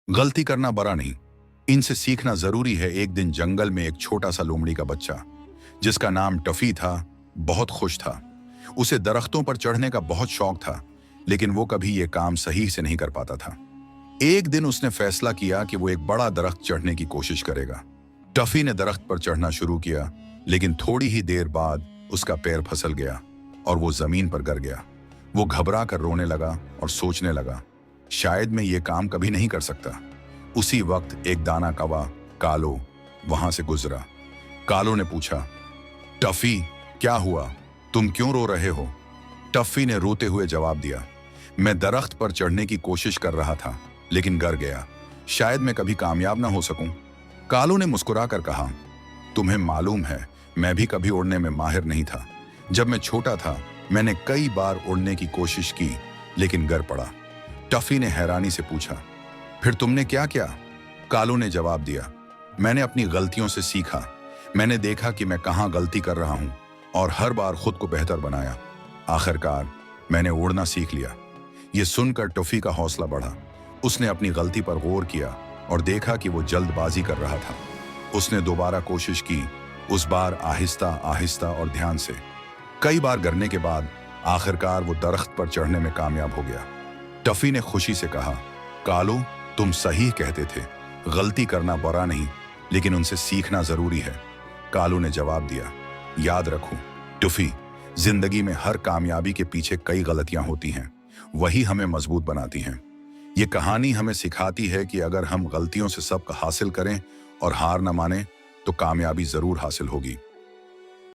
गलती करना बड़ा नहीं, इनसे सीखना जरूरी है। एक दिन जंगल में एक छोटा सा लोमड़ी का बच्चा, जिसका नाम टफी था, बहुत खुश था। उसे दरख्तों पर चढ़ने का बहुत शौक था, लेकिन वो कभी ये काम सही से नहीं कर पाता था। एक दिन उसने फैसला किया कि वो एक बड़ा दरख्त चढ़ने की कोशिश करेगा। टफी ने दरख्त पर चढ़ना शुरू किया, लेकिन थोड़ी ही देर बाद उसका पैर फिसल गया और वो जमीन पर गिर गया। वो घबरा कर रोने लगा और सोचने लगा, शायद मैं ये काम कभी नहीं कर सकता। उसी वक्त एक दाना कौवा कालो वहां से गुजरा। कालो ने पूछा, टफी क्या हुआ, तुम क्यों रो रहे हो? टफी ने रोते हुए जवाब दिया, मैं दरख्त पर चढ़ने की कोशिश कर रहा था, लेकिन गिर गया, शायद मैं कभी कामयाब ना हो सकूं। कालो ने मुस्कुराकर कहा, तुम्हें मालूम है, मैं भी कभी उड़ने में माहिर नहीं था। जब मैं छोटा था, मैंने कई बार उड़ने की कोशिश की, लेकिन गिर पड़ा। टफी ने हैरानी से पूछा, फिर तुमने क्या किया? कालो ने जवाब दिया, मैंने अपनी गलतियों से सीखा। मैंने देखा कि मैं कहाँ गलती कर रहा हूँ और हर बार खुद को बेहतर बनाया। आखिरकार मैंने उड़ना सीख लिया। ये सुनकर टफी का हौसला बढ़ा। उसने अपनी गलती पर गौर किया और देखा कि वो जल्दबाजी कर रहा था। उसने दोबारा कोशिश की, उस बार आहिस्ता आहिस्ता और ध्यान से। कई बार गिरने के बाद आखिरकार वो दरख्त पर चढ़ने में कामयाब हो गया। टफी ने खुशी से कहा, कालो, तुम सही कहते थे, गलती करना बुरा नहीं, लेकिन उनसे सीखना जरूरी है। कालो ने जवाब दिया, याद रखो टफी, जिंदगी में हर कामयाबी के पीछे कई गलतियां होती हैं, वही हमें मजबूत बनाती हैं। ये कहानी हमें सिखाती है कि अगर हम गलतियों से सबक हासिल करें और हार न माने, तो कामयाबी जरूर हासिल होगी।